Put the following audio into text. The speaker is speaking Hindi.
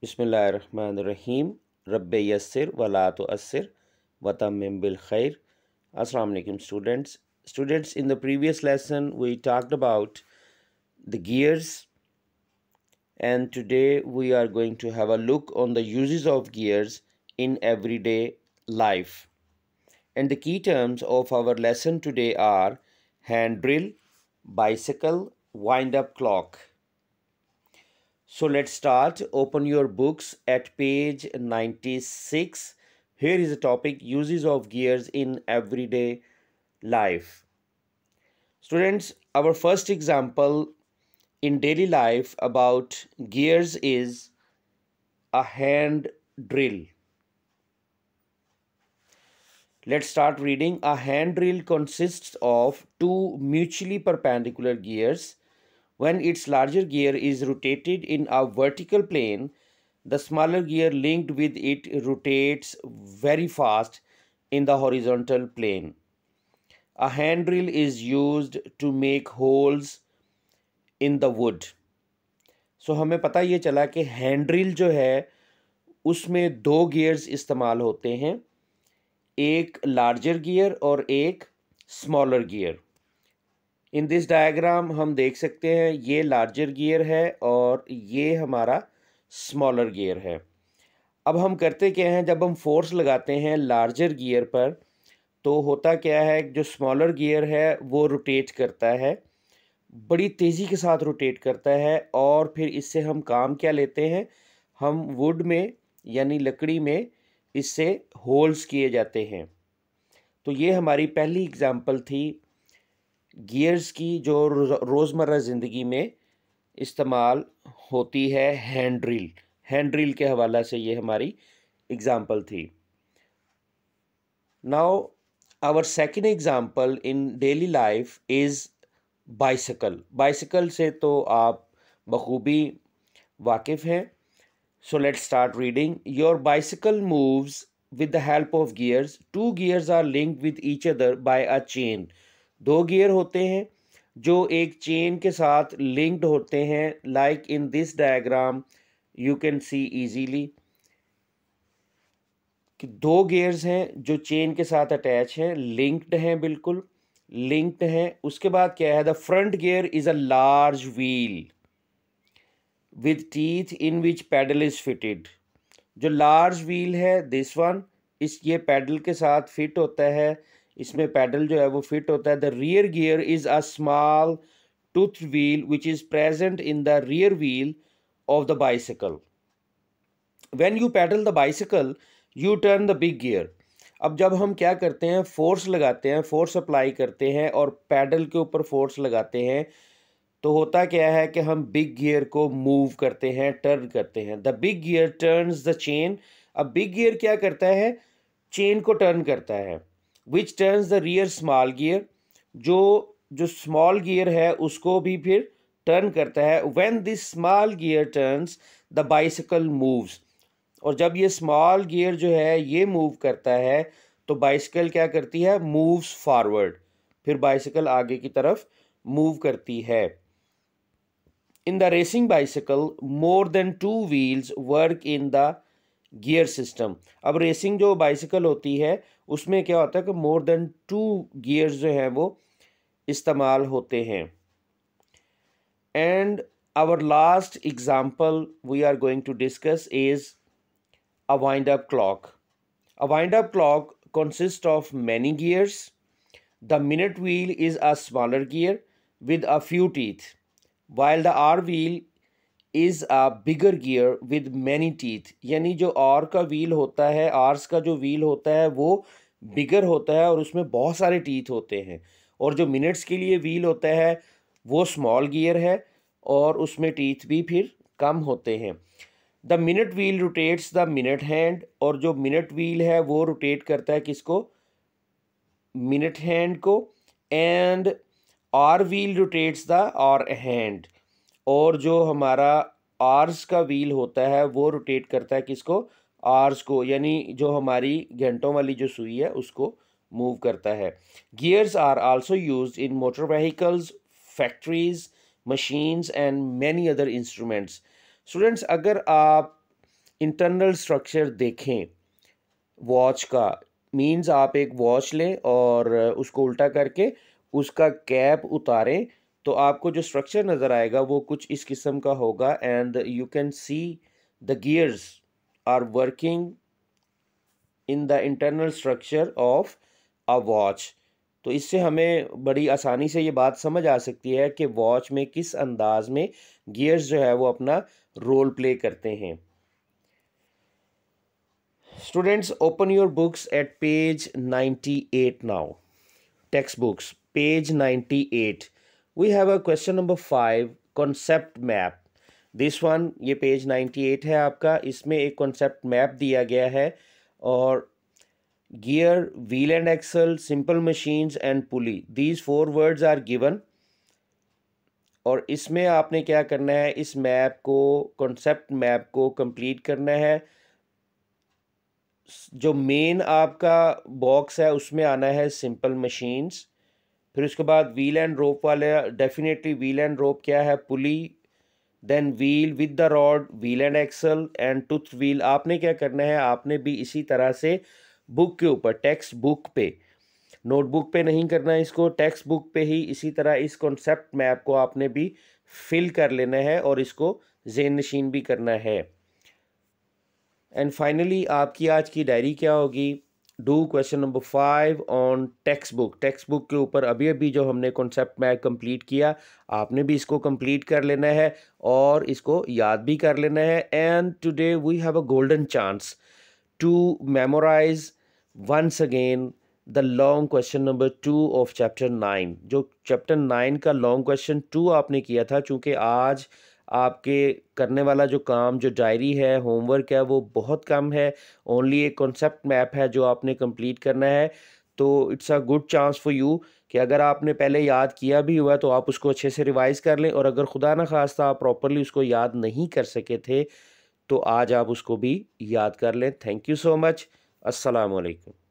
बिस्मिल्लाहिर्रहमानिर्रहीम रब्बे यस्सिर वला तुअस्सिर वतम्मिम बिल खैर. Assalamu alaikum students. In the previous lesson we talked about the gears, and today we are going to have a look on the uses of gears in everyday life. And the key terms of our lesson today are hand drill, bicycle, wind up clock. So let's start. Open your books at page 96. Here is the topic: uses of gears in everyday life. Students, our first example in daily life about gears is a hand drill. Let's start reading. A hand drill consists of two mutually perpendicular gears. When its larger gear is rotated in a vertical plane, the smaller gear linked with it rotates very fast in the horizontal plane. A hand drill is used to make holes in the wood. So हमें पता ये चला कि हैंड ड्रिल जो है उसमें दो गियर्स इस्तेमाल होते हैं, एक लार्जर गियर और एक smaller gear. In this diagram हम देख सकते हैं ये लार्जर गियर है और ये हमारा स्मॉलर गियर है. अब हम करते क्या हैं, जब हम फोर्स लगाते हैं लार्जर गियर पर तो होता क्या है, जो स्मॉलर गियर है वो रोटेट करता है, बड़ी तेज़ी के साथ रोटेट करता है, और फिर इससे हम काम क्या लेते हैं, हम वुड में यानी लकड़ी में इससे होल्स किए जाते हैं. तो ये हमारी पहली एग्जांपल थी गियर्स की जो रोज़मर्रा ज़िंदगी में इस्तेमाल होती है, हैंड ड्रिल. हैंड ड्रिल के हवाला से ये हमारी एग्जांपल थी. Now our second example in daily life is bicycle. Bicycle से तो आप बखूबी वाकिफ़ हैं. So let's start reading. Your bicycle moves with the help of gears. Two gears are linked with each other by a chain. दो गियर होते हैं जो एक चेन के साथ लिंक्ड होते हैं. Like in this diagram you can C easily कि दो गियर्स हैं जो चेन के साथ अटैच हैं, लिंक्ड हैं, बिल्कुल लिंक्ड हैं. उसके बाद क्या है, the front gear is a large wheel with teeth in which pedal is fitted. जो लार्ज व्हील है दिस वन, इस ये पैडल के साथ फिट होता है, इसमें पैडल जो है वो फिट होता है. The rear gear is a small tooth wheel which is present in the rear wheel of the bicycle. When you pedal the bicycle you turn the big gear. अब जब हम क्या करते हैं, फोर्स लगाते हैं, फोर्स अप्लाई करते हैं और पैडल के ऊपर फोर्स लगाते हैं, तो होता क्या है कि हम बिग गियर को मूव करते हैं, टर्न करते हैं. The big gear turns the chain. अब बिग गियर क्या करता है, चेन को टर्न करता है. Which turns the rear small gear. जो स्मॉल गियर है उसको भी फिर टर्न करता है. When this small gear turns the bicycle moves. और जब ये स्मॉल गियर जो है ये मूव करता है तो बाइसिकल क्या करती है, मूव्स फॉरवर्ड. फिर बाइसिकल आगे की तरफ मूव करती है. In the racing bicycle, more than two wheels work in the gear system. अब रेसिंग जो बाइसिकल होती है उसमें क्या होता है कि मोर देन टू गियर्स जो हैं वो इस्तेमाल होते हैं. And our last example we are going to discuss is a wind up clock. A wind-up clock consists of many gears. The minute wheel is a smaller gear with a few teeth, while the hour wheel is a bigger gear with many teeth. यानी जो hour का wheel होता है, hours का जो wheel होता है वो bigger होता है और उसमें बहुत सारे teeth होते हैं. और जो minutes के लिए wheel होता है वो small gear है और उसमें teeth भी फिर कम होते हैं. The minute wheel rotates the minute hand. और जो मिनट व्हील है वो रोटेट करता है किसको, मिनट हैंड को. And hour wheel rotates the hour hand. और जो हमारा आर्स का व्हील होता है वो रोटेट करता है किसको, आर्स को, यानी जो हमारी घंटों वाली जो सुई है उसको मूव करता है. Gears are also used in motor vehicles, factories, machines and many other instruments. Students, अगर आप इंटरनल स्ट्रक्चर देखें वॉच का, मीन्स आप एक वॉच लें और उसको उल्टा करके उसका कैप उतारें तो आपको जो स्ट्रक्चर नज़र आएगा वो कुछ इस किस्म का होगा। And you can see the gears are working in the internal structure of a watch. तो इससे हमें बड़ी आसानी से ये बात समझ आ सकती है कि वॉच में किस अंदाज में गियर्स जो है वो अपना रोल प्ले करते हैं। Students, open your books at page 98 now. Textbooks, page 98. We have a question number 5, concept map. This one, ये page 98 है आपका, इसमें एक concept map दिया गया है और gear, wheel and axle, simple machines and pulley. These 4 words are given. और इसमें आपने क्या करना है, इस मैप को, concept मैप को complete करना है। जो मेन आपका बॉक्स है उसमें आना है सिंपल मशीन्स, फिर उसके बाद व्हील एंड रोप वाले, डेफिनेटली व्हील एंड रोप क्या है, pulley, then wheel with the rod, wheel and axle and tooth wheel. आपने क्या करना है, आपने भी इसी तरह से बुक के ऊपर, टेक्स्ट बुक पे, नोटबुक पे नहीं करना है इसको, टेक्स्ट बुक पे ही इसी तरह इस कॉन्सेप्ट मैप को आपने भी फिल कर लेना है और इसको ज़ेन नशीन भी करना है। एंड फाइनली आपकी आज की डायरी क्या होगी, do question number 5 on text book. Text book के ऊपर अभी अभी जो हमने कॉन्सेप्ट मैप कंप्लीट किया, आपने भी इसको कंप्लीट कर लेना है और इसको याद भी कर लेना है। And today we have a golden chance to memorise once again the long question number 2 of chapter 9। जो चैप्टर 9 का लॉन्ग क्वेश्चन 2 आपने किया था, चूँकि आज आपके करने वाला जो काम, जो डायरी है, होमवर्क है, वो बहुत कम है, ओनली एक कॉन्सेप्ट मैप है जो आपने कंप्लीट करना है। तो it's a good chance for you कि अगर आपने पहले याद किया भी हुआ तो आप उसको अच्छे से रिवाइज़ कर लें, और अगर खुदा न खास्ता आप प्रॉपरली उसको याद नहीं कर सके थे तो आज आप उसको भी याद कर लें। Thank you so much. अस्सलाम वालेकुम।